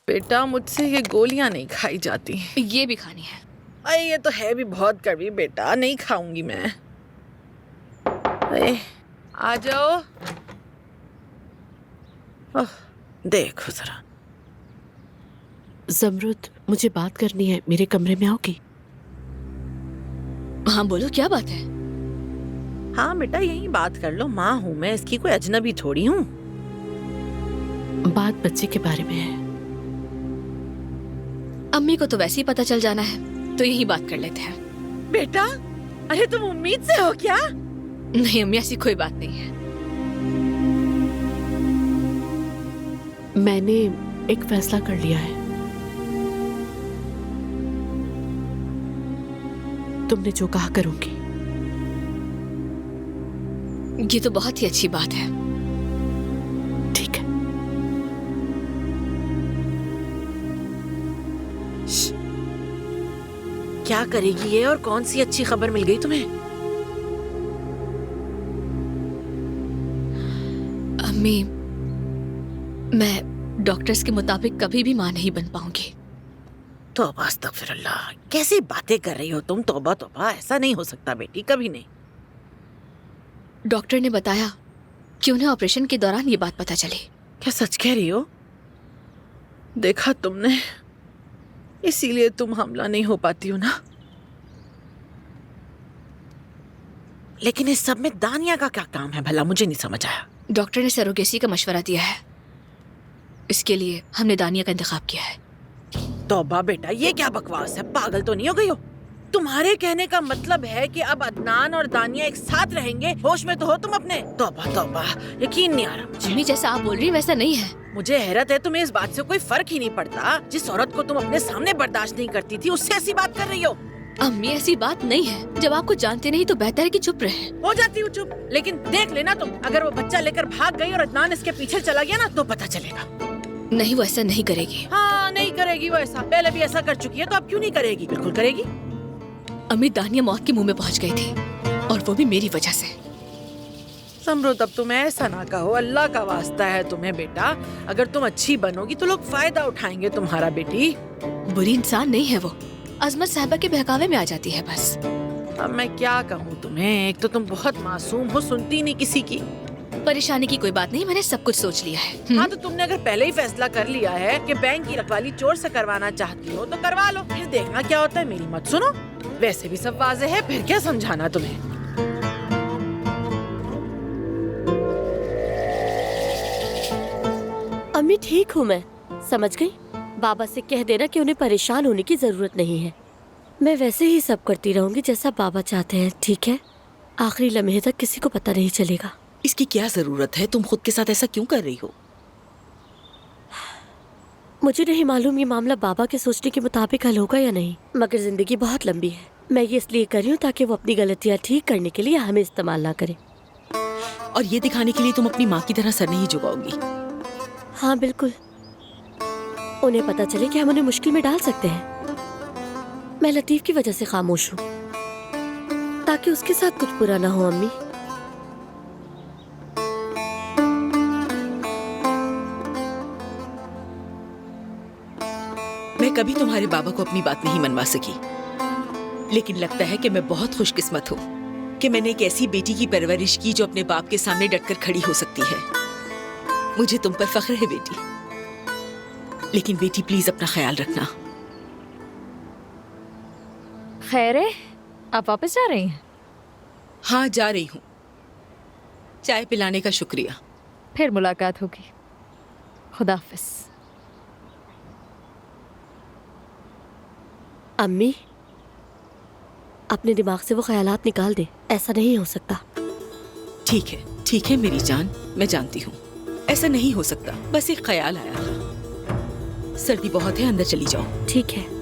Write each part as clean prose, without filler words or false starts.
बेटा मुझसे ये गोलियां नहीं खाई जाती। ये भी खानी है। अरे ये तो है भी बहुत कड़वी बेटा, नहीं खाऊंगी मैं। अरे आ जाओ। ओह, देखो जरा। ज़मरुद, मुझे बात करनी है, मेरे कमरे में आओगी? हाँ बोलो, क्या बात है? हाँ बेटा यही बात कर लो, माँ हूँ मैं, इसकी कोई अजनबी थोड़ी हूँ। बात बच्चे के बारे में है। अम्मी को तो वैसे ही पता चल जाना है, तो यही बात कर लेते हैं। बेटा अरे तुम उम्मीद से हो क्या? नहीं अम्मी, ऐसी कोई बात नहीं है। मैंने एक फैसला कर लिया है। तुमने जो कहा करूंगी। ये तो बहुत ही अच्छी बात है। ठीक है। क्या करेगी ये, और कौन सी अच्छी खबर मिल गई तुम्हें? अम्मी, मैं डॉक्टर्स के मुताबिक कभी भी मां नहीं बन पाऊंगी। तौबा अस्तगफिरुल्लाह, कैसी बातें कर रही हो तुम? तौबा तौबा, ऐसा नहीं हो सकता बेटी, कभी नहीं। डॉक्टर ने बताया कि उन्हें ऑपरेशन के दौरान ये बात पता चली। क्या सच कह रही हो? देखा तुमने, इसीलिए तुम हमला नहीं हो पाती हो ना। लेकिन इस सब में दानिया का क्या काम है भला, मुझे नहीं समझ आया। डॉक्टर ने सरोगेसी का मशवरा दिया है, इसके लिए हमने दानिया का इंतखाब किया है। तौबा बेटा, ये क्या बकवास है, पागल तो नहीं हो गई हो? तुम्हारे कहने का मतलब है कि अब अदनान और दानिया एक साथ रहेंगे? होश में तो हो तुम अपने? तौबा तौबा, यकीन नहीं आ रहा मुझे। अम्मी जैसा आप बोल रही हैं वैसा नहीं है। मुझे हैरत है, तुम्हें इस बात से कोई फर्क ही नहीं पड़ता। जिस औरत को तुम अपने सामने बर्दाश्त नहीं करती थी, उससे ऐसी बात कर रही हो। अम्मी ऐसी बात नहीं है, जब आपको जानते नहीं तो बेहतर है कि चुप रहे। हो जाती हूँ चुप, लेकिन देख लेना तुम, अगर वो बच्चा लेकर भाग गई और अदनान इसके पीछे चला गया ना, तो पता चलेगा। नहीं, वो ऐसा नहीं करेगी। हाँ नहीं करेगी वो ऐसा, पहले भी ऐसा कर चुकी है, तो अब क्यों नहीं करेगी? बिल्कुल करेगी। अम्मी, दानिया मौत के मुंह में पहुंच गई थी, और वो भी मेरी वजह से। समरुद, अब तुम ऐसा ना कहो, अल्लाह का वास्ता है तुम्हें बेटा। अगर तुम अच्छी बनोगी तो लोग फायदा उठाएंगे तुम्हारा बेटी। बुरी इंसान नहीं है वो, अजमत साहिबा के बहकावे में आ जाती है बस। अब मैं क्या कहूँ तुम्हें, एक तो तुम बहुत मासूम हो, सुनती नहीं किसी की। परेशानी की कोई बात नहीं, मैंने सब कुछ सोच लिया है। हाँ तो तुमने अगर पहले ही फैसला कर लिया है कि बैंक की रखवाली चोर से करवाना चाहती हो, तो करवा लो, फिर देखना क्या होता है। मेरी मत सुनो, वैसे भी सब वाज़ेह है, फिर क्या समझाना तुम्हें। अम्मी ठीक हूँ मैं, समझ गई। बाबा से कह देना कि उन्हें परेशान होने की जरूरत नहीं है। मैं वैसे ही सब करती रहूंगी जैसा बाबा चाहते हैं, ठीक है? आखिरी लम्हे तक किसी को पता नहीं चलेगा। इसकी क्या जरूरत है? तुम खुद के साथ ऐसा क्यों कर रही हो? मुझे नहीं मालूम ये मामला बाबा के सोचने के मुताबिक हल होगा या नहीं, मगर जिंदगी बहुत लंबी है। मैं ये इसलिए कर रही हूँ ताकि वो अपनी गलतियाँ ठीक करने के लिए हमें इस्तेमाल ना करे। और ये दिखाने के लिए तुम अपनी माँ की तरह सर नहीं झुकाओगी? हाँ बिल्कुल, उन्हें पता चले कि हम उन्हें मुश्किल में डाल सकते हैं। मैं लतीफ की वजह से खामोश हूँ, ताकि उसके साथ कुछ बुरा ना हो। अम्मी, मैं कभी तुम्हारे बाबा को अपनी बात नहीं मनवा सकी, लेकिन लगता है कि मैं बहुत खुशकिस्मत हूँ कि मैंने एक ऐसी बेटी की परवरिश की जो अपने बाप के सामने डटकर खड़ी हो सकती है। मुझे तुम पर फख्र है बेटी, लेकिन बेटी प्लीज अपना ख्याल रखना। खैर है, आप वापस जा रही हैं? हाँ जा रही हूँ। चाय पिलाने का शुक्रिया। फिर मुलाकात होगी। खुदा हाफिज। अम्मी, अपने दिमाग से वो ख्यालात निकाल दे, ऐसा नहीं हो सकता। ठीक है मेरी जान, मैं जानती हूँ ऐसा नहीं हो सकता, बस एक ख्याल आया था। सर्दी बहुत है, अंदर चली जाओ। ठीक है।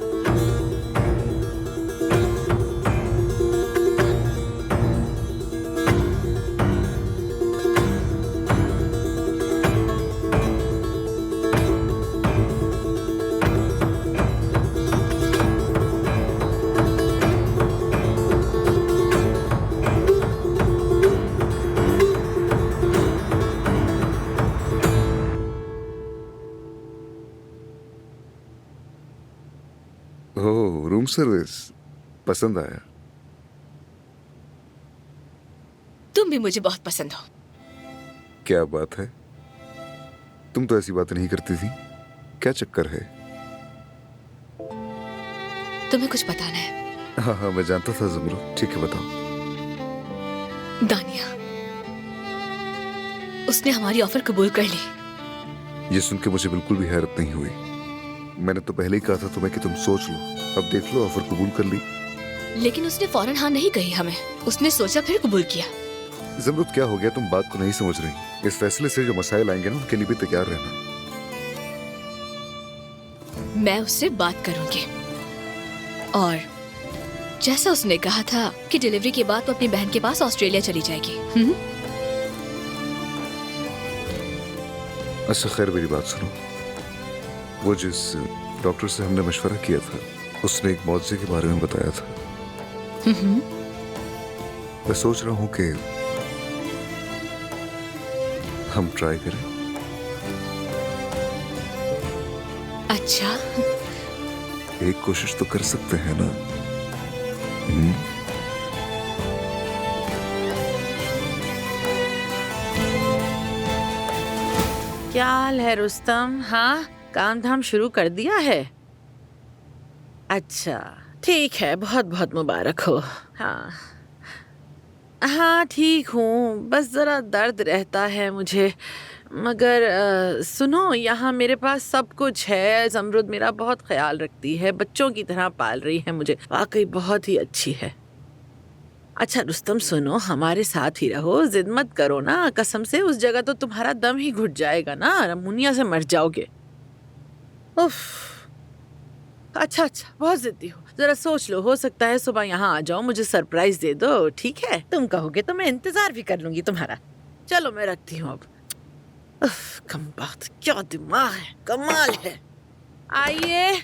ओह, रूम सर्विस पसंद आया। तुम भी मुझे बहुत पसंद हो। क्या बात है, तुम तो ऐसी बातें नहीं करती थी, क्या चक्कर है? तुम्हें कुछ बताना है? हाँ हाँ, मैं जानता था ज़मरुद। ठीक है, बताओ। दानिया, उसने हमारी ऑफर कबूल कर ली। ये सुन के मुझे बिल्कुल भी हैरत नहीं हुई। मैंने तो पहले ही कहा था तुम्हें कि तुम सोच लो। अब देख लो, ऑफर कबूल कर ली। लेकिन उसने फौरन हाँ नहीं कही हमें, उसने सोचा फिर कबूल किया। ज़मरुद, क्या हो गया? तुम बात को नहीं समझ रही। इस फैसले से जो मसाइल आएंगे ना, उनके लिए भी तैयार रहना। मैं उससे बात करूंगी, और जैसा उसने कहा था कि डिलीवरी के बाद वो अपनी बहन के पास ऑस्ट्रेलिया चली जाएगी। अच्छा खैर, मेरी बात सुनो। वो जिस डॉक्टर से हमने मशवरा किया था, उसने एक मौजे के बारे में बताया था। मैं सोच रहा हूँ कि हम ट्राई करें। अच्छा, एक कोशिश तो कर सकते हैं ना? क्या हाल है रुस्तम? हाँ, काम धाम शुरू कर दिया है? अच्छा, ठीक है, बहुत बहुत मुबारक हो। हाँ हाँ, ठीक हूँ, बस जरा दर्द रहता है मुझे। मगर सुनो, यहाँ मेरे पास सब कुछ है। ज़मरुद मेरा बहुत ख्याल रखती है, बच्चों की तरह पाल रही है मुझे, वाकई बहुत ही अच्छी है। अच्छा रुस्तम सुनो, हमारे साथ ही रहो, जिद मत करो ना, कसम से उस जगह तो तुम्हारा दम ही घुट जाएगा ना, रमुनिया से मर जाओगे। उफ, अच्छा, बहुत जिद्दी हो, जरा सोच लो, हो सकता है सुबह यहाँ आ जाओ, मुझे सरप्राइज दे दो, ठीक है? तुम कहोगे तो मैं इंतजार भी कर लूंगी तुम्हारा। चलो मैं रखती हूँ अब। उफ, कम बात, क्या दिमाग है, कमाल है। आइए।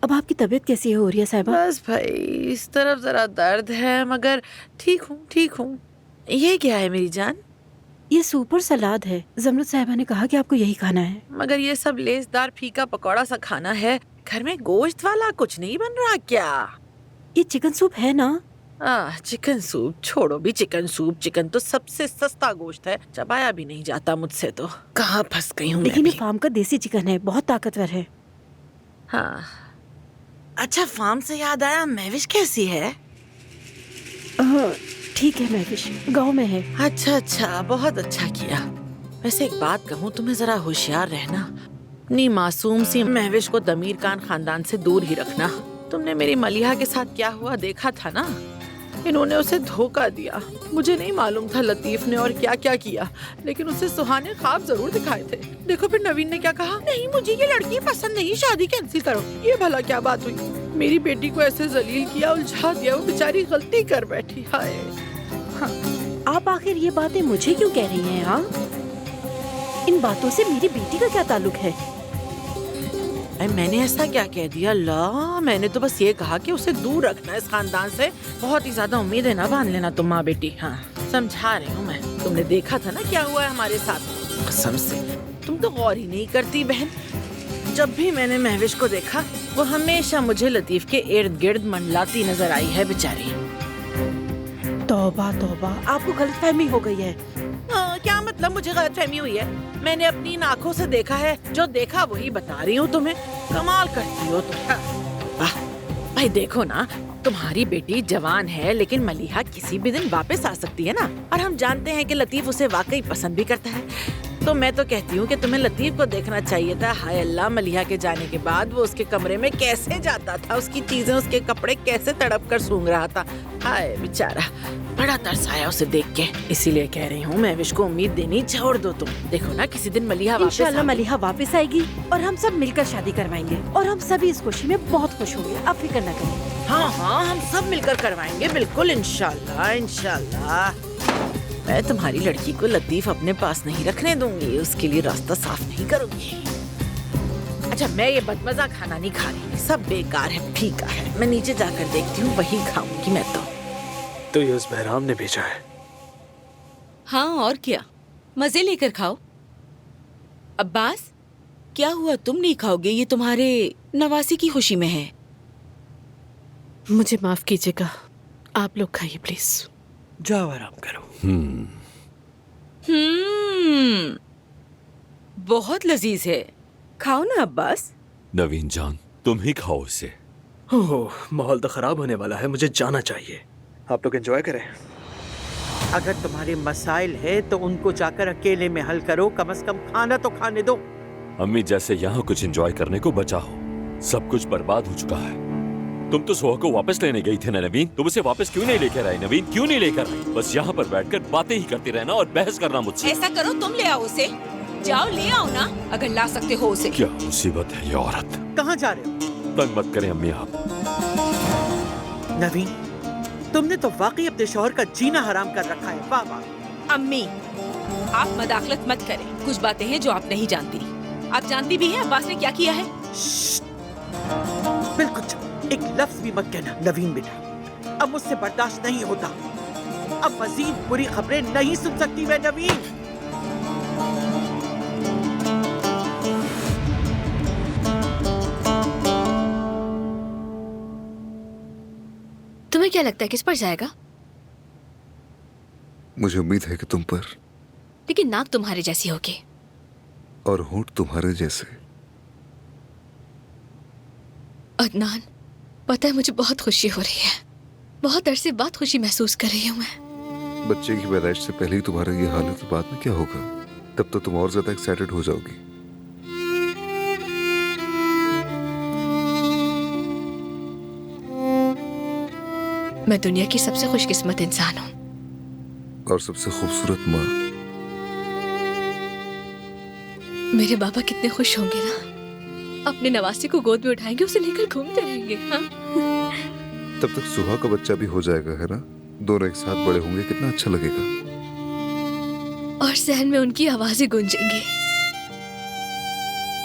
अब आपकी तबीयत कैसी हो रही है साहिबा? बस भाई, इस तरफ जरा दर्द है, मगर ठीक हूँ। ये क्या है मेरी जान? ये सूप और सलाद है। ज़मरुद साहिबा ने कहा कि आपको यही खाना है। मगर ये सब लेसदार फीका पकौड़ा सा खाना है, घर में गोश्त वाला कुछ नहीं बन रहा क्या? ये चिकन सूप है ना? चिकन सूप छोड़ो भी, चिकन सूप। चिकन तो सबसे सस्ता गोश्त है, चबाया भी नहीं जाता मुझसे तो। कहाँ फंस गई हूँ मैं लेकिन ये भी। फार्म का देसी चिकन है, बहुत ताकतवर है। हाँ, अच्छा फार्म से याद आया, महविश कैसी है? ठीक है, महविश गांव में है। अच्छा, बहुत अच्छा किया। वैसे एक बात कहूँ, तुम्हें जरा होशियार रहना, अपनी मासूम सी महविश को दमीर खान खानदान से दूर ही रखना। तुमने मेरी मलिहा के साथ क्या हुआ देखा था ना, इन्होंने उसे धोखा दिया। मुझे नहीं मालूम था लतीफ ने और क्या क्या किया, लेकिन उसे सुहाने ख्वाब जरूर दिखाए थे। देखो फिर नवीन ने क्या कहा, नहीं मुझे ये लड़की पसंद नहीं, शादी कैंसिल करो। ये भला क्या बात हुई? मेरी बेटी को ऐसे जलील किया, उलझा दिया, वो बेचारी गलती कर बैठी। हाय, आप आखिर ये बातें मुझे क्यों कह रही हैं? हाँ, इन बातों से मेरी बेटी का क्या ताल्लुक है? मैंने ऐसा क्या कह दिया? ला, मैंने तो बस ये कहा कि उसे दूर रखना इस खानदान से। बहुत ही ज्यादा उम्मीदें ना बांध लेना तुम माँ बेटी। हाँ, समझा रही हूँ मैं। तुमने देखा था ना क्या हुआ है हमारे साथ। कसम से तुम तो गौर ही नहीं करती बहन। जब भी मैंने महविश को देखा, वो हमेशा मुझे लतीफ के इर्द गिर्द मंडलाती नजर आई है बेचारी। तौबा तौबा, आपको गलतफहमी हो गई है। क्या मतलब मुझे गलतफहमी हुई है? मैंने अपनी इन आँखों से देखा है, जो देखा वही बता रही हूँ तुम्हें। कमाल करती हो तुम। भाई देखो ना, तुम्हारी बेटी जवान है, लेकिन मलिहा किसी भी दिन वापस आ सकती है ना। और हम जानते हैं कि लतीफ उसे वाकई पसंद भी करता है। तो मैं तो कहती हूँ कि तुम्हें लतीफ को देखना चाहिए था। हाय अल्लाह, मलिहा के जाने के बाद वो उसके कमरे में कैसे जाता था, उसकी चीजें, उसके कपड़े कैसे तड़प कर सूंघ रहा था। हाय बेचारा, बड़ा तरस आया उसे देख के। इसीलिए कह रही हूँ, महविश को उम्मीद देनी छोड़ दो तुम। देखो ना, किसी दिन मलिहा वापस इंशाल्लाह मलिहा वापस आएगी और हम सब मिलकर शादी करवाएंगे, और हम सभी इस खुशी में बहुत खुश होंगे। आप फिक्र न करें। हाँ, हम सब मिलकर करवाएंगे, बिल्कुल इंशाल्लाह। मैं तुम्हारी लड़की को लतीफ अपने पास नहीं रखने दूंगी, उसके लिए रास्ता साफ नहीं करूंगी। अच्छा, मैं ये बदमजा खाना नहीं खा रही, सब बेकार है, फीका है। मैं नीचे जाकर देखती हूँ, वही खाऊंगी मैं तो ये उस बहराम ने भेजा है। हाँ और क्या, मजे लेकर खाओ। अब्बास, क्या हुआ, तुम नहीं खाओगे? ये तुम्हारे नवासी की खुशी में है। मुझे माफ कीजिएगा, आप लोग खाइए प्लीज। जाओ आराम करो। बहुत लजीज है, खाओ ना अब्बास। नवीन जान, तुम ही खाओ इसे। ओह, माहौल तो खराब होने वाला है, मुझे जाना चाहिए। आप लोग एंजॉय करें। अगर तुम्हारे मसाइल है तो उनको जाकर अकेले में हल करो, कम से कम खाना तो खाने दो। अम्मी, जैसे यहाँ कुछ एंजॉय करने को बचा हो, सब कुछ बर्बाद हो चुका है। तुम तो सोहा को वापस लेने गई थी ना नवीन, तुम उसे वापस क्यों नहीं लेकर आई? नवीन, क्यों नहीं लेकर आई? बस यहाँ पर बैठकर बातें ही करते रहना और बहस करना मुझसे। ऐसा करो, तुम ले आओ उसे। जाओ ले आओ ना, अगर ला सकते हो उसे। क्या मुसीबत है ये औरत। कहाँ जा रहे हो? तंग मत करें अम्मी आप। नवीन, तुमने तो वाकई अपने शौहर का जीना हराम कर रखा है। वाह वाह। अम्मी, आप मदाखलत मत करें। कुछ बातें हैं जो आप नहीं जानती। आप जानती भी हैं अब्बास ने क्या किया है। बिल्कुल चुप, एक लफ्ज भी मत कहना। नवीन बेटा, अब मुझसे बर्दाश्त नहीं होता। अब मजीद बुरी खबरें नहीं सुन सकती मैं नवीन। तुम्हें क्या लगता है किस पर जाएगा? मुझे उम्मीद है कि तुम पर, लेकिन नाक तुम्हारे जैसी होगी। और होंठ तुम्हारे जैसे। अदनान, पता है मुझे बहुत खुशी हो रही है। बहुत अरसे बाद खुशी महसूस कर रही हूँ मैं। बच्चे की पैदाइश से पहले ही तुम्हारा ये हाल है तो बाद में क्या होगा? तब तो तुम और ज्यादा एक्साइटेड हो जाओगी। मैं दुनिया की सबसे खुशकिस्मत इंसान हूँ। और सबसे खूबसूरत माँ। मेरे बाबा कितने खुश होंगे ना, अपने नवासी को गोद में उठाएंगे, उसे लेकर घूमते रहेंगे। हाँ? तब तक सुहा का बच्चा भी हो जाएगा, है ना? दोनों एक साथ बड़े होंगे, कितना अच्छा लगेगा। और सहन में उनकी आवाजें गूंजेंगी।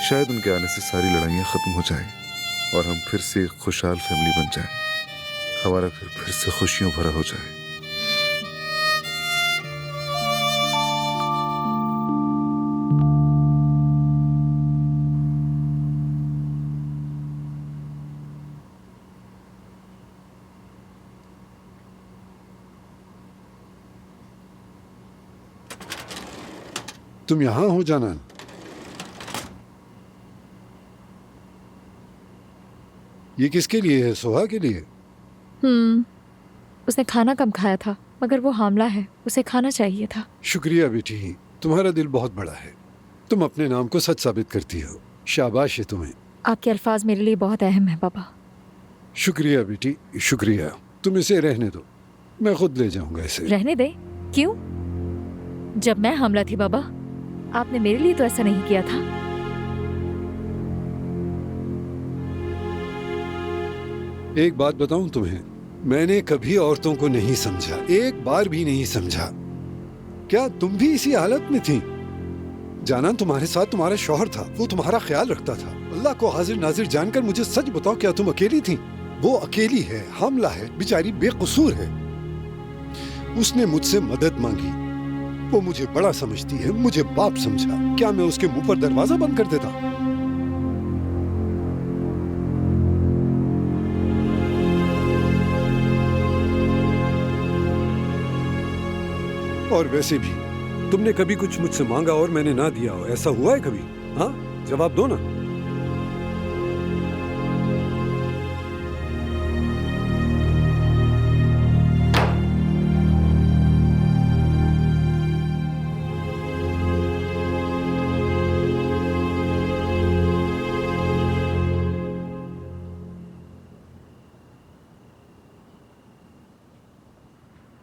शायद उनके आने से सारी लड़ाइयाँ खत्म हो जाएं और हम फिर से एक खुशहाल फैमिली बन जाएं। हमारा घर फिर से खुशियों भरा हो जाए। तुम यहाँ हो जानान? ये किसके लिए है? सोहा के लिए? उसने खाना कम खाया था, मगर वो हामला है, उसे खाना चाहिए था। शुक्रिया बेटी, तुम्हारा दिल बहुत बड़ा है। तुम अपने नाम को सच साबित करती हो। शाबाश है तुम्हें। आपके अल्फाज मेरे लिए बहुत अहम है बाबा। शुक्रिया बेटी, शुक्रिया। तुम इसे रहने दो, मैं खुद ले जाऊंगा इसे। रहने दे? क्यों? जब मैं हामला थी बाबा, आपने मेरे लिए तो ऐसा नहीं किया था। एक बात बताऊं तुम्हें, मैंने कभी औरतों को नहीं समझा, एक बार भी नहीं समझा। क्या तुम भी इसी हालत में थी? जाना, तुम्हारे साथ तुम्हारा शौहर था, वो तुम्हारा ख्याल रखता था। अल्लाह को हाजिर नाजिर जानकर मुझे सच बताओ, क्या तुम अकेली थी? वो अकेली है, हामला है, बेचारी बेकसूर है। उसने मुझसे मदद मांगी। वो मुझे बड़ा समझती है, मुझे बाप समझा। क्या मैं उसके मुंह पर दरवाजा बंद कर देता? और वैसे भी तुमने कभी कुछ मुझसे मांगा और मैंने ना दिया हो, ऐसा हुआ है कभी? हाँ, जवाब दो ना।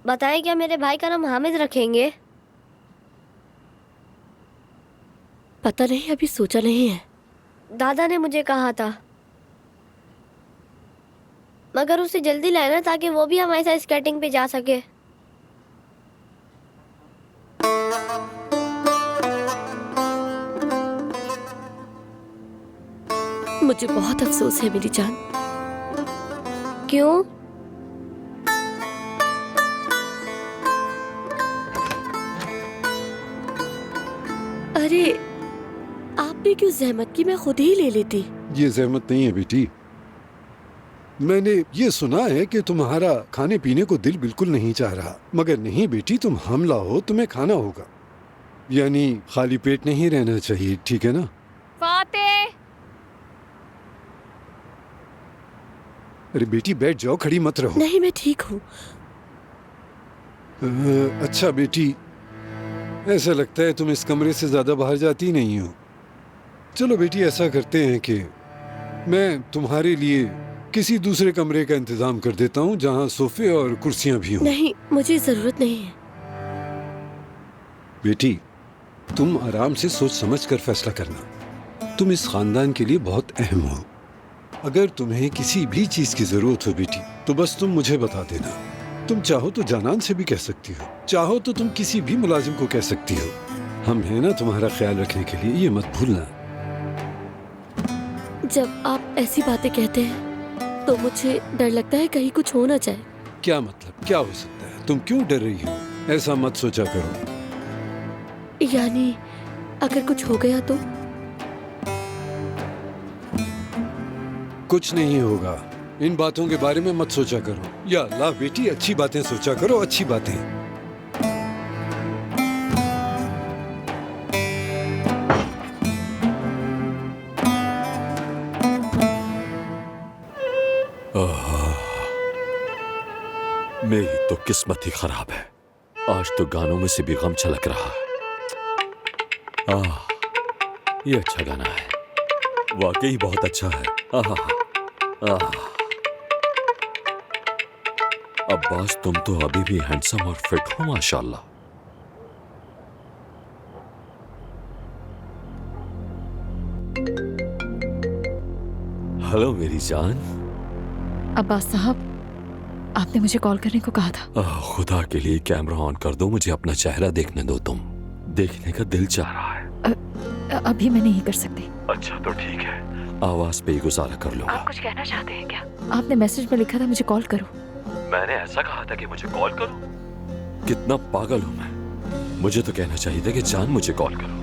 बताएं, क्या मेरे भाई का नाम हामिद रखेंगे? पता नहीं, अभी सोचा नहीं है। दादा ने मुझे कहा था, मगर उसे जल्दी लाना ताकि वो भी हमारे साथ स्केटिंग पे जा सके। मुझे बहुत अफसोस है मेरी जान। क्यों? अरे आपने क्यों जहमत की, मैं खुद ही ले लेती। ये जहमत नहीं है बेटी। मैंने ये सुना है कि तुम्हारा खाने पीने को दिल बिल्कुल नहीं चाह रहा, मगर नहीं बेटी, तुम हमला हो, तुम्हें खाना होगा, यानी खाली पेट नहीं रहना चाहिए, ठीक है ना? फातेह, अरे बेटी बैठ जाओ, खड़ी मत रहो। नहीं, मैं ठीक हूँ। अच्छा बेटी, ऐसा लगता है तुम इस कमरे से ज्यादा बाहर जाती नहीं हो। चलो बेटी, ऐसा करते हैं कि मैं तुम्हारे लिए किसी दूसरे कमरे का इंतजाम कर देता हूँ जहाँ सोफे और कुर्सियाँ भी हों। नहीं, मुझे जरूरत नहीं है। बेटी, तुम आराम से सोच समझ कर फैसला करना। तुम इस खानदान के लिए बहुत अहम हो। अगर तुम्हें किसी भी चीज की जरूरत हो बेटी, तो बस तुम मुझे बता देना। तुम चाहो तो जानान से भी कह सकती हो, चाहो तो तुम किसी भी मुलाजिम को कह सकती हो। हम हैं ना तुम्हारा ख्याल रखने के लिए, ये मत भूलना। जब आप ऐसी बातें कहते हैं तो मुझे डर लगता है कहीं कुछ हो ना जाए। क्या मतलब, क्या हो सकता है? तुम क्यों डर रही हो? ऐसा मत सोचा करो। यानी अगर कुछ हो गया तो? कुछ नहीं होगा, इन बातों के बारे में मत सोचा करो। या अल्लाह बेटी, अच्छी बातें सोचा करो, अच्छी बातें। मेरी तो किस्मत ही खराब है, आज तो गानों में से भी गम छलक रहा है। ये अच्छा गाना है, वाकई बहुत अच्छा है। अब्बास, तुम तो अभी भी हैंडसम और फिट हो माशाल्लाह। हेलो मेरी जान। अब्बास साहब, आपने मुझे कॉल करने को कहा था। खुदा के लिए कैमरा ऑन कर दो, मुझे अपना चेहरा देखने दो। तुम देखने का दिल चाह रहा है। अभी मैं नहीं कर सकती। अच्छा तो ठीक है, आवाज पे ही गुजारा कर लूंगा। आप कुछ कहना चाहते हैं क्या? आपने मैसेज में लिखा था मुझे कॉल करो। मैंने ऐसा कहा था कि मुझे कॉल करो? कितना पागल हूं मैं। मुझे तो कहना चाहिए था कि जान मुझे कॉल करो।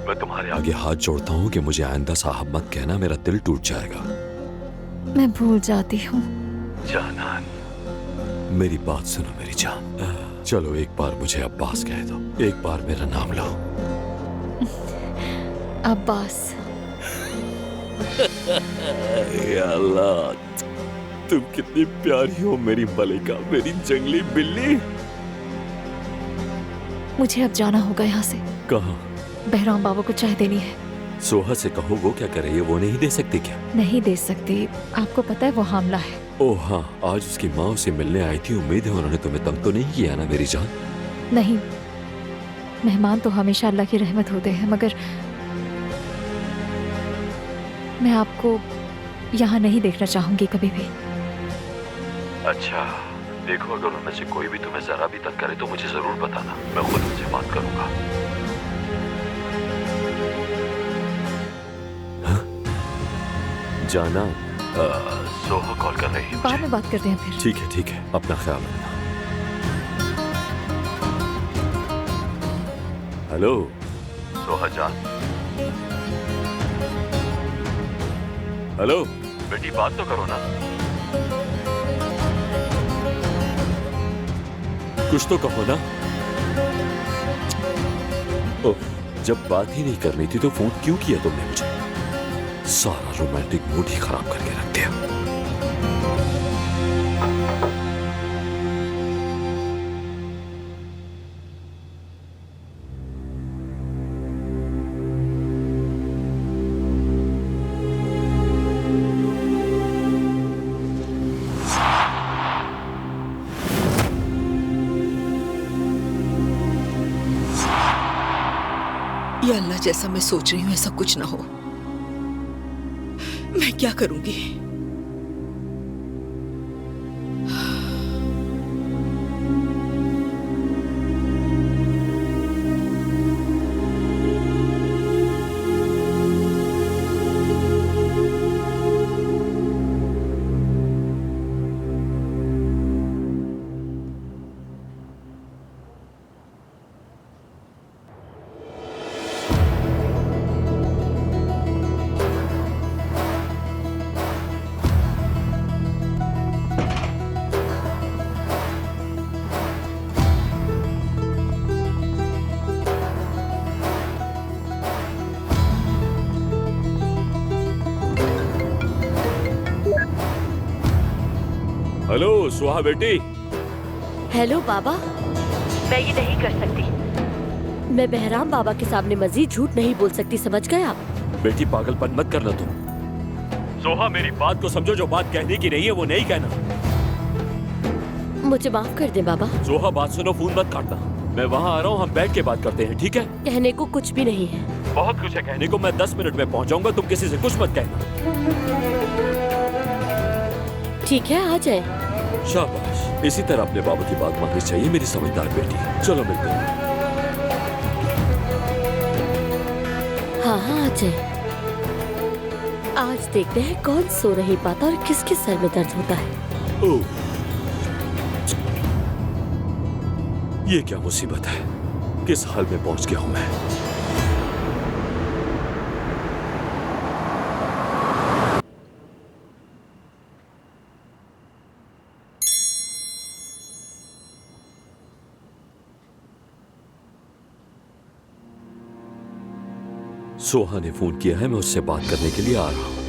मैं तुम्हारे आगे हाथ जोड़ता हूँ कि मुझे आइंदा साहब मत कहना, मेरा दिल टूट जाएगा। मैं भूल जाती हूँ। जानान, मेरी बात सुनो मेरी जान। चलो एक बार मुझे अब्बास कह दो, एक बार मेरा नाम लो। अब्बास। या अल्लाह, तुम कितनी प्यारी हो मेरी मलिका, मेरी जंगली बिल्ली। मुझे अब जाना होगा यहाँ से। कहाँ? बहराम बाबा को चाय देनी है। सोहा से कहो, वो क्या करे, वो नहीं दे सकती क्या? नहीं दे सकती, आपको पता है वो हामला है। ओह हाँ, आज उसकी माँ उसे मिलने आई थी। उम्मीद है उन्होंने तुम्हें तंग तो नहीं किया ना मेरी जान? नहीं, मेहमान तो हमेशा अल्लाह की रहमत होते हैं, मगर मैं आपको यहाँ नहीं देखना चाहूंगी कभी भी। अच्छा देखो, अगर उनमें से कोई भी तुम्हें जरा भी तंग करे तो मुझे जरूर बताना, मैं खुद उनसे बात करूंगा। जाना, सोहा कॉल कर रही है। बाद में बात करते हैं फिर। ठीक है ठीक है, अपना ख्याल रखना। हेलो सोहा जान। हेलो बेटी, बात तो करो ना। कुछ तो कहो ना। ओह, जब बात ही नहीं करनी थी तो फोन क्यों किया तुमने मुझे? सारा रोमांटिक मूड ही खराब करके रख दिया। या अल्लाह, जैसा मैं सोच रही हूँ ऐसा कुछ ना हो। मैं क्या करूंगी? हेलो सुहा बेटी। हेलो बाबा। मैं ये नहीं कर सकती। मैं बहराम बाबा के सामने मजीद झूठ नहीं बोल सकती, समझ गए आप? बेटी पागलपन मत करना तुम। सोहा मेरी बात को समझो, जो बात कहने की नहीं है वो नहीं कहना। मुझे माफ कर दे बाबा। सोहा बात सुनो, फोन मत काटना। मैं वहाँ आ रहा हूँ, हम बैठ के बात करते हैं, ठीक है? कहने को कुछ भी नहीं है। बहुत कुछ है कहने को, मैं 10 मिनट में पहुँच जाऊंगा, तुम किसी से कुछ मत कहना। ठीक है, आ जाए। शाबाश, इसी तरह अपने बाबा की बात माननी चाहिए मेरी समझदार बेटी। चलो मिलते हैं। हाँ हाँ, आ जाए। आज देखते हैं कौन सो नहीं पाता और किसके सर में दर्द होता है। ओह, ये क्या मुसीबत है, किस हाल में पहुंच गया हूं मैं। सोहा ने फोन किया है, मैं उससे बात करने के लिए आ रहा हूं।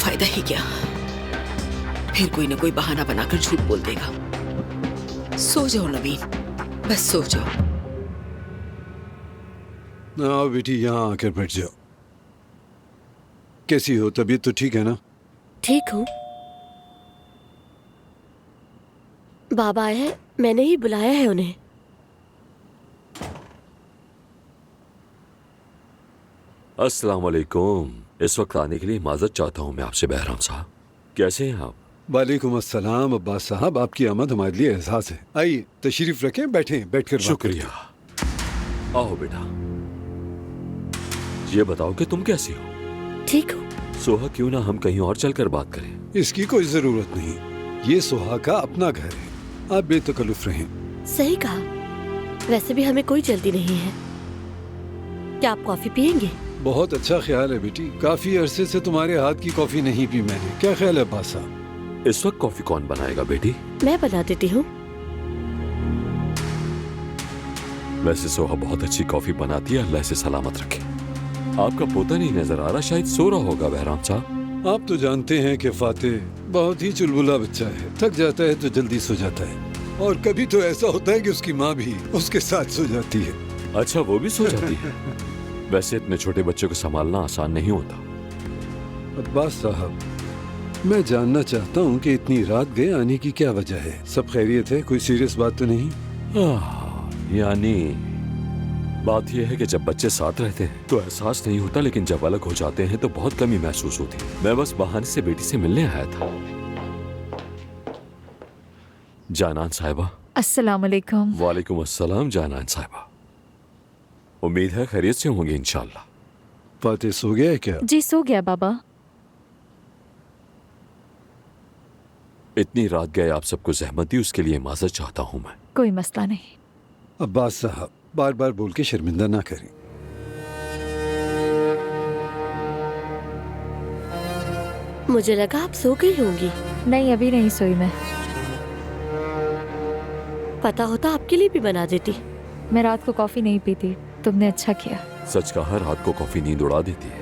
फायदा ही क्या, फिर कोई ना कोई बहाना बनाकर झूठ बोल देगा। सो जाओ नवीन, बस सो जाओ। आओ बेटी, यहाँ आकर बैठ जाओ। कैसी हो, तबीयत तो ठीक है ना? ठीक हूँ। बाबा आए हैं, मैंने ही बुलाया है उन्हें। अस्सलाम वालेकुम। इस वक्त आने के लिए माजरत चाहता हूँ मैं आपसे बहराम साहब। कैसे हैं आप? वालेकुम अस्सलाम अब्बास साहब, आपकी आमद हमारे लिए एहसास है। आइए तशरीफ रखें, बैठें, बैठकर बात शुक्रिया। आओ बेटा, ये बताओ कि तुम कैसी हो? ठीक हूँ। सोहा, क्यों ना हम कहीं और चलकर बात करें? इसकी कोई जरूरत नहीं, ये सोहा का अपना घर है, आप बेतकल्लुफ रहें। सही कहा। वैसे भी हमें कोई जल्दी नहीं है। क्या आप कॉफी पियेंगे? बहुत अच्छा ख्याल है बेटी, काफी अरसे से तुम्हारे हाथ की कॉफी नहीं पी मैंने। क्या ख्याल है अब्बास साहब? इस वक्त कॉफी कौन बनाएगा बेटी? मैं बना देती हूँ। वैसे सोहा बहुत अच्छी कॉफी बनाती है, अल्लाह से सलामत रखे। आपका पोता नहीं नजर आ रहा, शायद सो रहा होगा बहराम साहब। आप तो जानते हैं कि फातेह बहुत ही चुलबुला बच्चा है, थक जाता है तो जल्दी सो जाता है, और कभी तो ऐसा होता है कि उसकी माँ भी उसके साथ सो जाती है। अच्छा, वो भी सो जाती है? वैसे इतने छोटे बच्चों को संभालना आसान नहीं होता। अब्बास साहब, मैं जानना चाहता हूँ कि इतनी रात गए आने की क्या वजह है? सब खैरियत है? कोई सीरियस बात तो नहीं? यानी बात यह है कि जब बच्चे साथ रहते हैं तो एहसास नहीं होता, लेकिन जब अलग हो जाते हैं तो बहुत कमी महसूस होती है। मैं बस बहाने से बेटी से मिलने आया था। जानान साहिबा। अस्सलाम वालेकुम। वालेकुम अस्सलाम जानान साहिबा। उम्मीद है खैरियत से होंगे इंशाल्लाह। फातेह सो गया है क्या? जी सो गया बाबा। इतनी रात गए आप सबको जहमत दी, उसके लिए माजरत चाहता हूँ मैं। कोई मसला नहीं। अब्बास साहब, बार बार बोल के शर्मिंदा ना करें। मुझे लगा आप सो गई होंगी। नहीं, अभी नहीं सोई मैं। पता होता आपके लिए भी बना देती। मैं रात को कॉफी नहीं पीती, तुमने अच्छा किया। सच कहा, रात को कॉफी नींद उड़ा देती है।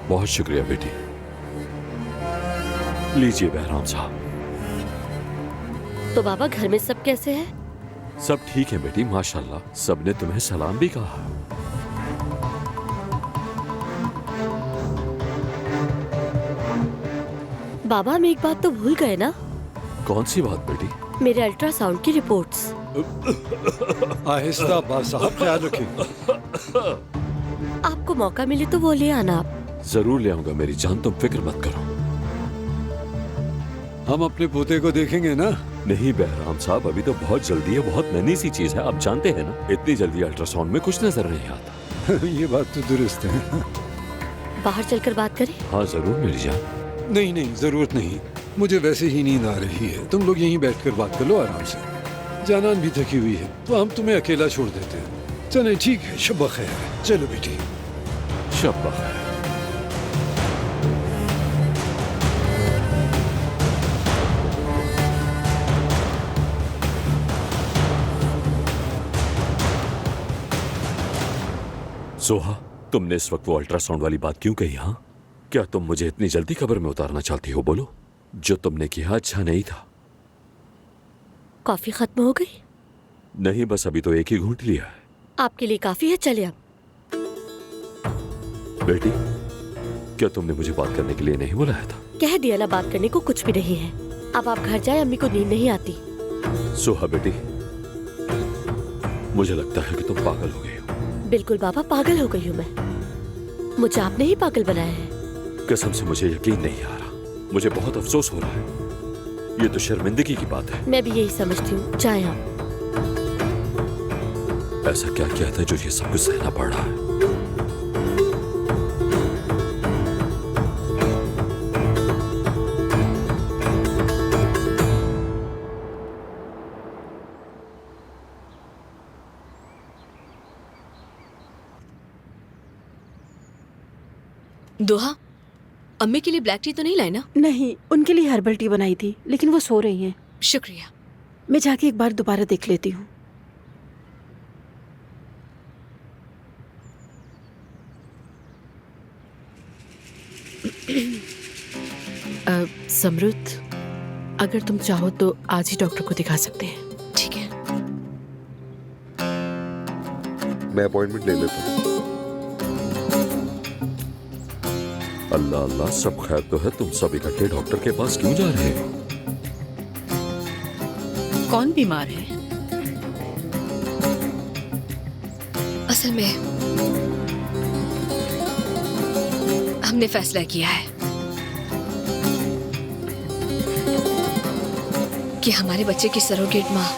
बहुत शुक्रिया बेटी। लीजिए बहराम साहब। तो बाबा, घर में सब कैसे हैं? सब ठीक है बेटी, माशाल्लाह। सबने तुम्हें सलाम भी कहा। बाबा, हम एक बात तो भूल गए ना। कौन सी बात बेटी? मेरे अल्ट्रासाउंड की रिपोर्ट्स। आहिस्ता अब्बास साहब, ख्याल रखें। आपको मौका मिले तो वो ले आना आप। जरूर ले आऊंगा मेरी जान, तुम फिक्र मत करो। हम अपने पोते को देखेंगे ना। नहीं बहराम साहब, अभी तो बहुत जल्दी है, बहुत नन्ही सी चीज है। आप जानते हैं ना, इतनी जल्दी अल्ट्रासाउंड में कुछ नजर नहीं आता। ये बात तो दुरुस्त है। बाहर चलकर बात करें? हाँ जरूर मेरी जान। नहीं नहीं, जरूरत नहीं, मुझे वैसे ही नींद आ रही है। तुम लोग यहीं बैठकर बात कर लो आराम से। जानान भी थकी हुई है तो हम तुम्हें अकेला छोड़ देते हैं। चले ठीक है, शब खैर। चलो बेटी। शब खैर। सोहा, तुमने इस वक्त वो अल्ट्रासाउंड वाली बात क्यों कही? हाँ, क्या तुम मुझे इतनी जल्दी खबर में उतारना चाहती हो? बोलो। जो तुमने किया अच्छा नहीं था। कॉफी खत्म हो गई? नहीं, बस अभी तो एक ही घूंट लिया है। आपके लिए काफी है, चले अब। बेटी, क्या तुमने मुझे बात करने के लिए नहीं बुलाया था? कह दिया ना, बात करने को कुछ भी नहीं है। अब आप घर जाए, अम्मी को नींद नहीं आती। सोहा बेटी, मुझे लगता है कि तुम पागल हो गई हो। बिल्कुल बाबा, पागल हो गई हूँ मैं। मुझे आपने ही पागल बनाया है। कसम से मुझे यकीन नहीं आ रहा। मुझे बहुत अफसोस हो रहा है। ये तो शर्मिंदगी की बात है। मैं भी यही समझती हूँ। जाए आप। ऐसा क्या किया था जो ये सब कुछ सहना पड़ रहा है? दोहा, अम्मी के लिए ब्लैक टी तो नहीं लाई ना? नहीं, उनके लिए हर्बल टी बनाई थी, लेकिन वो सो रही हैं। शुक्रिया। मैं जाके एक बार दोबारा देख लेती हूँ। समृद्ध, अगर तुम चाहो तो आज ही डॉक्टर को दिखा सकते हैं। ठीक है। मैं अपॉइंटमेंट ले लेता हूँ। अल्लाह अल्लाह, सब खैर तो है। तुम सब इकट्ठे डॉक्टर के पास क्यों जा रहे हो? कौन बीमार है? असल में हमने फैसला किया है कि हमारे बच्चे की सरोगेट माँ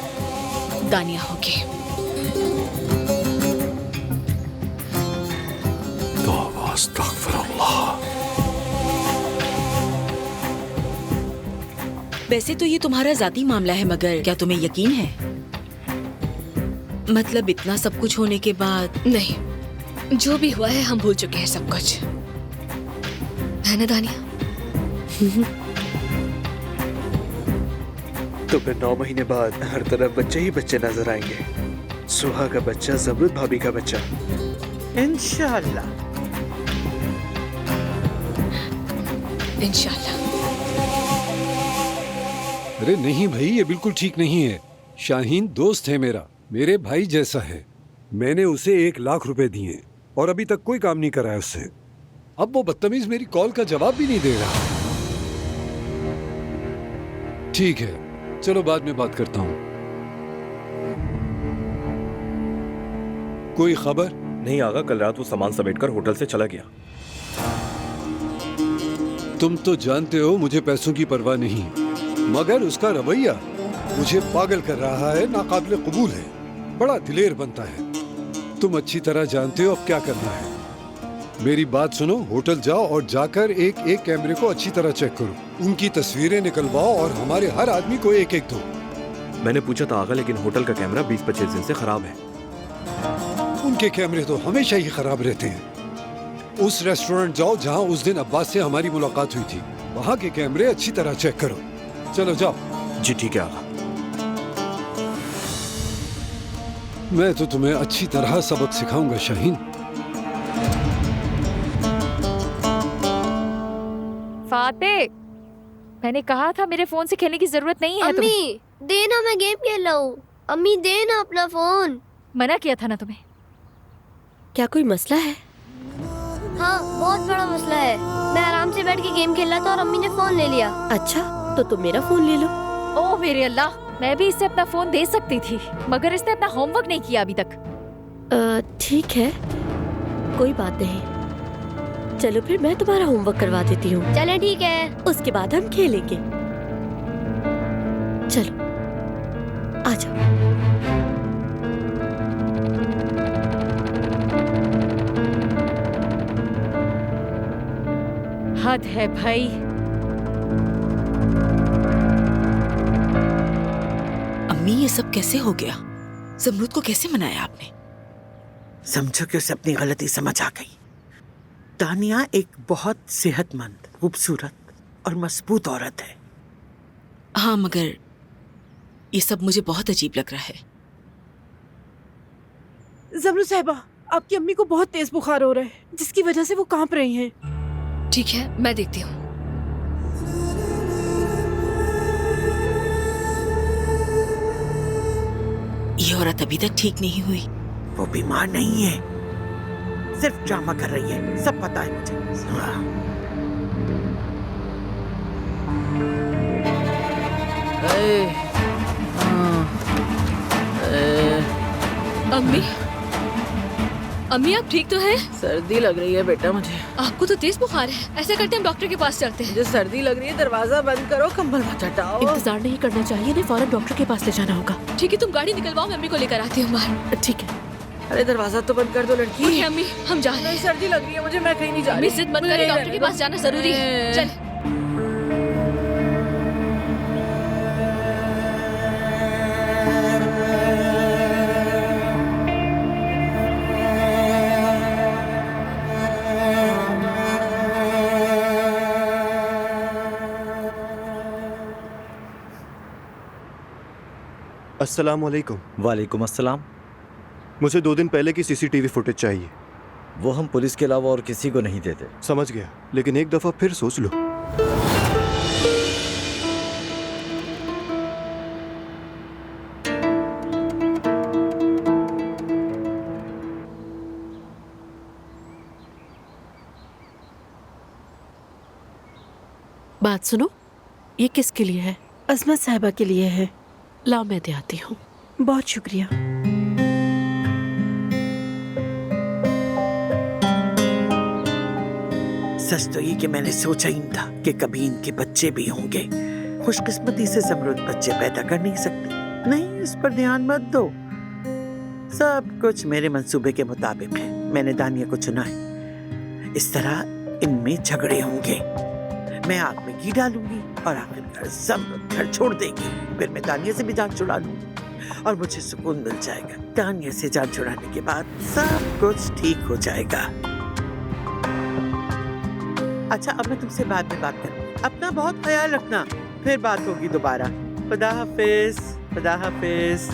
दानिया होगी। तौबा, अस्तगफिरुल्लाह। वैसे तो ये तुम्हारा जाती मामला है, मगर क्या तुम्हें यकीन है? मतलब इतना सब कुछ होने के बाद? नहीं, जो भी हुआ है हम भूल चुके हैं सब कुछ, है ना दानिया? तो फिर 9 महीने बाद हर तरफ बच्चे ही बच्चे नजर आएंगे। सुहा का बच्चा, समृद्ध भाभी का बच्चा। इंशाल्लाह। इंशाल्लाह। अरे नहीं भाई, ये बिल्कुल ठीक नहीं है। शाहीन दोस्त है मेरा, मेरे भाई जैसा है। मैंने उसे 1 लाख रुपए दिए और अभी तक कोई काम नहीं कराया उससे। अब वो बदतमीज मेरी कॉल का जवाब भी नहीं दे रहा। ठीक है, चलो बाद में बात करता हूँ। कोई खबर? नहीं आगा, कल रात वो सामान समेटकर होटल से चला गया। तुम तो जानते हो मुझे पैसों की परवाह नहीं, मगर उसका रवैया मुझे पागल कर रहा है, नाकाबिले कबूल है। बड़ा दिलेर बनता है। तुम अच्छी तरह जानते हो अब क्या करना है। मेरी बात सुनो, होटल जाओ और जाकर एक एक कैमरे को अच्छी तरह चेक करो। उनकी तस्वीरें निकलवाओ और हमारे हर आदमी को एक एक दो। मैंने पूछा था आगा, लेकिन होटल का कैमरा 20-25 दिन से खराब है। उनके कैमरे तो हमेशा ही खराब रहते हैं। उस रेस्टोरेंट जाओ जहाँ उस दिन अब्बास से हमारी मुलाकात हुई थी, वहाँ के कैमरे अच्छी तरह चेक करो। चलो जाओ। जी ठीक है आगा। मैं तो तुम्हें अच्छी तरह सबक सिखाऊंगा शाहीन। फाते, मैंने कहा था मेरे फोन से खेलने की जरूरत नहीं है तुम्हें। अम्मी देना, मैं गेम खेल रहा हूँ। अम्मी देना अपना फोन। मना किया था ना तुम्हें। क्या कोई मसला है? हाँ, बहुत बड़ा मसला है। मैं आराम से बैठ के गेम खेल रहा था और अम्मी ने फोन ले लिया। अच्छा, तो तुम मेरा फोन ले लो। ओह मेरे अल्लाह, मैं भी इससे अपना फोन दे सकती थी, मगर इसने अपना होमवर्क नहीं किया अभी तक। ठीक है, कोई बात नहीं। चलो फिर मैं तुम्हारा होमवर्क करवा देती हूँ। चले ठीक है। उसके बाद हम खेलेंगे। चलो। आ जाओ। हद है भाई। अम्मी, ये सब कैसे हो गया? जमरूद को कैसे मनाया आपने? समझो कि उसे अपनी गलती समझ आ गई। तानिया एक बहुत सेहतमंद, खूबसूरत और मजबूत औरत है। हाँ, मगर ये सब मुझे बहुत अजीब लग रहा है। जमरू साहिबा, आपकी अम्मी को बहुत तेज बुखार हो रहा है, जिसकी वजह से वो कांप रही हैं। ठीक है, मैं देखती हूँ। ये औरत अभी तक ठीक नहीं हुई। वो बीमार नहीं है, सिर्फ ड्रामा कर रही है, सब पता है मुझे। हाँ। अम्मी, अम्मी आप ठीक तो हैं? सर्दी लग रही है बेटा मुझे। आपको तो तेज बुखार है। ऐसा करते हैं, हम डॉक्टर के पास चलते हैं। मुझे सर्दी लग रही है, दरवाजा बंद करो, कंबल मत हटाओ। इंतजार नहीं करना चाहिए, नहीं फौरन डॉक्टर के पास ले जाना होगा। ठीक है, तुम गाड़ी निकलवाओ, मैं अम्मी को लेकर आती हूँ बाहर। ठीक है। अरे दरवाजा तो बंद कर दो लड़की। ठीक है अम्मी, हम जा रहे हैं। सर्दी लग रही है मुझे, मैं कहीं नहीं जा रही। अम्मी जिद मत करिए, डॉक्टर के पास जाना जरूरी है। चल। अस्सलाम वालेकुम। वालेकुम अस्सलाम। मुझे 2 दिन पहले की सीसीटीवी फुटेज चाहिए। वो हम पुलिस के अलावा और किसी को नहीं देते। समझ गया, लेकिन एक दफा फिर सोच लो। बात सुनो, ये किसके लिए है? अजमत साहिबा के लिए है। लाओ मैं दे आती हूँ। बहुत शुक्रिया। सच तो ये कि मैंने सोचा ही था कि कभी इनके बच्चे भी होंगे। खुशकिस्मती से जमरूद बच्चे पैदा कर नहीं सकती। नहीं, इस पर ध्यान मत दो। सब कुछ मेरे मंसूबे के मुताबिक है। मैंने दानिया को चुना है। इस तरह इनमें झगड़े होंगे। मैं आग में घी डालूंगी और आखिरकार जमरूद घर छोड़ देगी। फिर मैं दानिया से भी जान छुड़ा लूंगी और मुझे सुकून मिल जाएगा। दानिया से जान छुड़ाने के बाद सब कुछ ठीक हो जाएगा। अच्छा, अब मैं तुमसे बाद में बात करूंगी। अपना बहुत ख्याल रखना, फिर बात होगी दोबारा। खुदा हाफिज। खुदा हाफिज।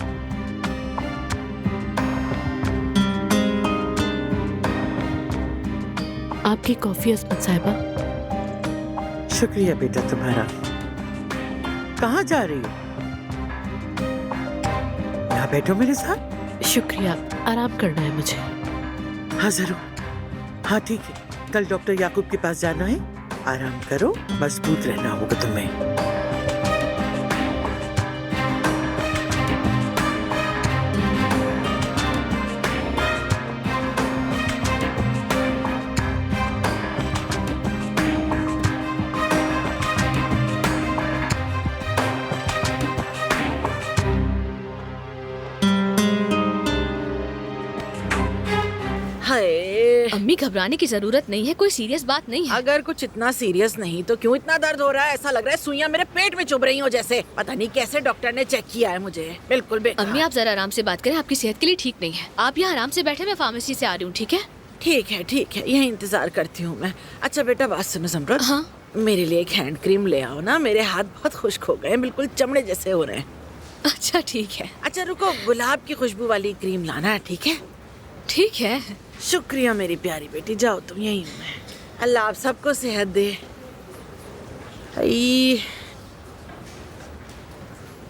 आपकी कॉफी अजमत साहिबा। शुक्रिया बेटा तुम्हारा। कहाँ जा रही हो? यहाँ बैठो मेरे साथ। शुक्रिया, आराम करना है मुझे। हाँ जरूर। हाँ ठीक है, कल डॉक्टर याकूब के पास जाना है। आराम करो, मजबूत रहना होगा तुम्हें। अम्मी घबराने की जरूरत नहीं है, कोई सीरियस बात नहीं है। अगर कुछ इतना सीरियस नहीं तो क्यों इतना दर्द हो रहा है? ऐसा लग रहा है सुइयां मेरे पेट में चुभ रही हो जैसे। पता नहीं कैसे डॉक्टर ने चेक किया है मुझे। बिल्कुल बेकार। अम्मी आप जरा आराम से बात करें, आपकी सेहत के लिए ठीक नहीं है। आप यहाँ आराम से बैठे, मैं फार्मेसी से आ रही हूँ। ठीक है? ठीक है ठीक है, यही इंतजार करती हूँ मैं। अच्छा बेटा बात सुनो जमरूद। हाँ मेरे लिए एक हैंड क्रीम ले आओ ना, मेरे हाथ बहुत खुश्क हो गए, बिल्कुल चमड़े जैसे हो रहे हैं। अच्छा ठीक है। अच्छा रुको, गुलाब की खुशबू वाली क्रीम लाना है। ठीक है? ठीक है। शुक्रिया मेरी प्यारी बेटी, जाओ तुम, यहीं हूँ मैं। अल्लाह आप सबको सेहत दे।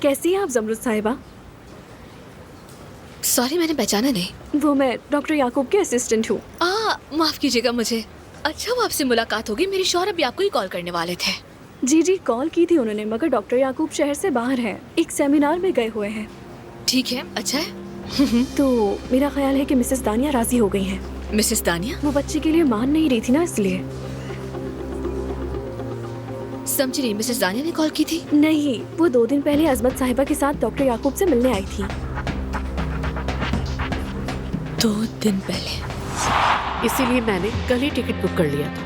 कैसी हैं आप जमरूद साहिबा? सॉरी मैंने पहचाना नहीं। वो मैं डॉक्टर याकूब के असिस्टेंट हूँ। माफ कीजिएगा मुझे। अच्छा वो आपसे मुलाकात होगी, मेरी शौहर अभी आपको ही कॉल करने वाले थे। जी कॉल की थी उन्होंने, मगर डॉक्टर याकूब शहर से बाहर हैं, एक सेमिनार में गए हुए हैं। ठीक है, अच्छा है। तो मेरा ख्याल है कि मिसेस दानिया राजी हो गई हैं। मिसेस दानिया? वो बच्चे के लिए मान नहीं रही थी ना, इसलिए। समझी नहीं, मिसेस दानिया ने कॉल की थी? नहीं, वो 2 दिन पहले अजमत साहिबा के साथ डॉक्टर याकूब से मिलने आई थी। 2 दिन पहले? इसीलिए मैंने कल ही टिकट बुक कर लिया था।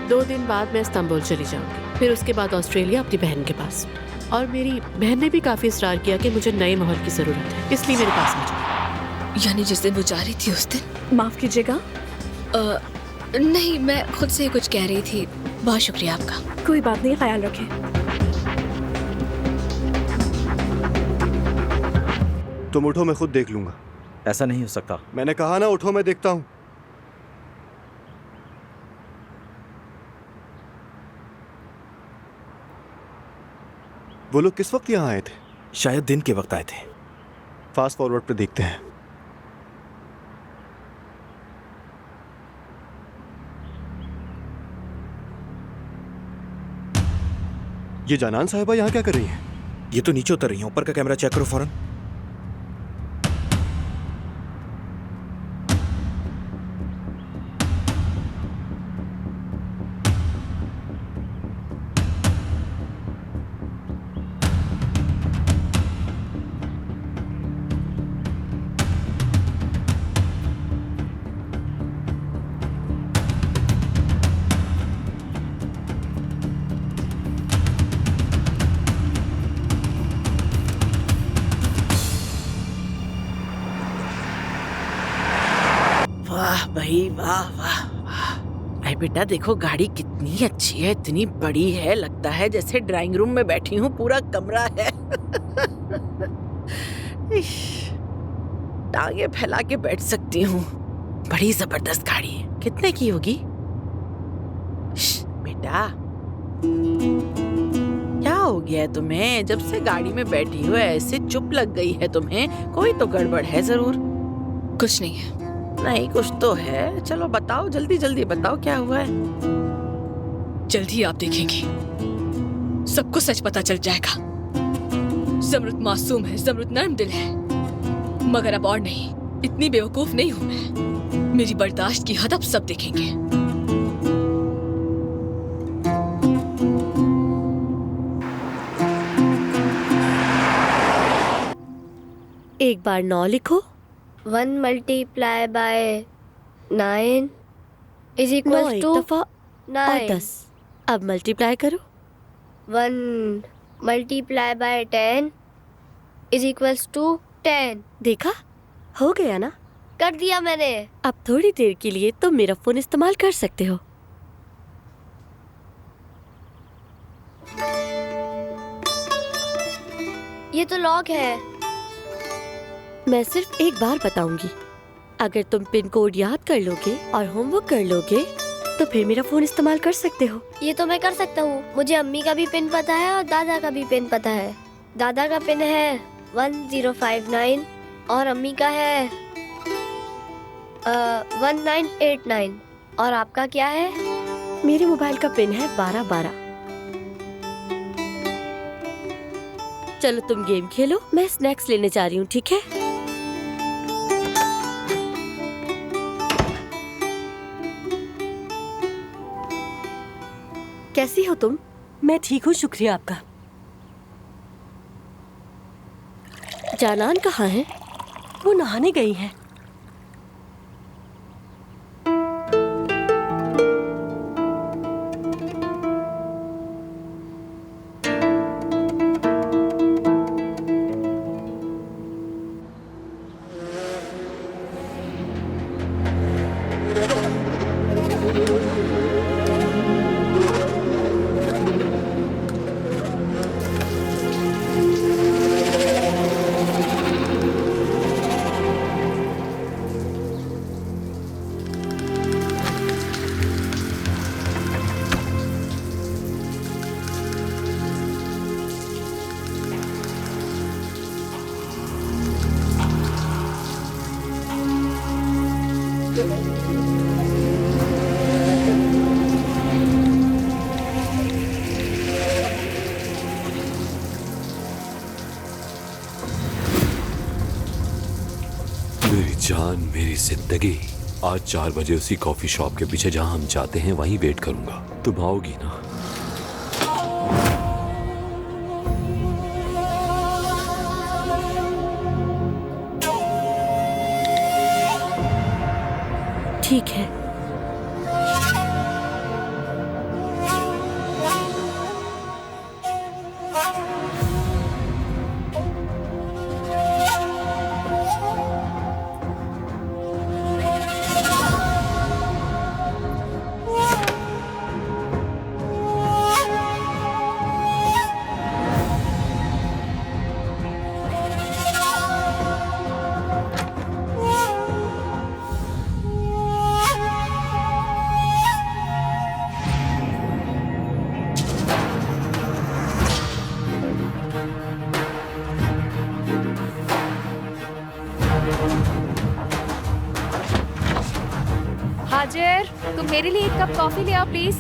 2 दिन बाद मैं इस्तांबुल चली जाऊंगी, फिर उसके बाद ऑस्ट्रेलिया अपनी बहन के पास। और मेरी बहन ने भी काफी इसरार किया कि मुझे नए माहौल की जरूरत है, इसलिए मेरे पास आ जाओ। यानी जिस दिन वो जा रही थी उस दिन? माफ कीजिएगा। नहीं, मैं खुद से कुछ कह रही थी। बहुत शुक्रिया आपका। कोई बात नहीं, ख्याल रखें। तुम उठो, मैं खुद देख लूंगा। ऐसा नहीं हो सकता। मैंने कहा ना उठो, मैं देखता हूँ। वो लोग किस वक्त यहाँ आए थे? शायद दिन के वक्त आए थे। फास्ट फॉरवर्ड पे देखते हैं। ये जानान साहिबा यहाँ क्या कर रही हैं? ये तो नीचे उतर रही हैं। ऊपर का कैमरा चेक करो फौरन। वाह भाई वाह वाह वाह। अरे बेटा देखो गाड़ी कितनी अच्छी है, इतनी बड़ी है, लगता है जैसे ड्राइंग रूम में बैठी हूँ, पूरा कमरा है। इश, टांगे फैला के बैठ सकती हूँ। बड़ी जबरदस्त गाड़ी है। कितने की होगी? बेटा क्या हो गया है तुम्हें? जब से गाड़ी में बैठी हो ऐसे चुप लग गई है तुम्हें, कोई तो गड़बड़ है जरूर। कुछ नहीं है। नहीं कुछ तो है, चलो बताओ, जल्दी जल्दी बताओ क्या हुआ है। जल्दी आप देखेंगे, सबको सच पता चल जाएगा। ज़मरुद मासूम है, ज़मरुद नर्म दिल है, मगर अब और नहीं, इतनी बेवकूफ नहीं हूं मैं। मेरी बर्दाश्त की हद अब सब देखेंगे। एक बार 9 लिखो। 1 multiply by 9 is equal to 9 और 10। अब मल्टीप्लाई करो। 1 multiply by 10 is equals to 10। देखा, हो गया ना? कर दिया मैंने। अब थोड़ी देर के लिए तुम मेरा फोन इस्तेमाल कर सकते हो। ये तो लॉक है। मैं सिर्फ एक बार बताऊंगी, अगर तुम पिन कोड याद कर लोगे और होमवर्क कर लोगे तो फिर मेरा फोन इस्तेमाल कर सकते हो। ये तो मैं कर सकता हूँ। मुझे अम्मी का भी पिन पता है और दादा का भी पिन पता है। दादा का पिन है 1059 और अम्मी का है 1989। और आपका क्या है? मेरे मोबाइल का पिन है 1212। चलो तुम गेम खेलो, मैं स्नैक्स लेने जा रही हूँ, ठीक है? कैसी हो तुम? मैं ठीक हूँ, शुक्रिया आपका। जानान कहाँ है? वो नहाने गई है। मेरी जान, मेरी जिंदगी। आज 4 बजे उसी कॉफी शॉप के पीछे जहां हम जाते हैं वहीं वेट करूंगा। तुम आओगी ना? ठीक है। हाजिर, तुम मेरे लिए एक कप कॉफी ले आओ प्लीज।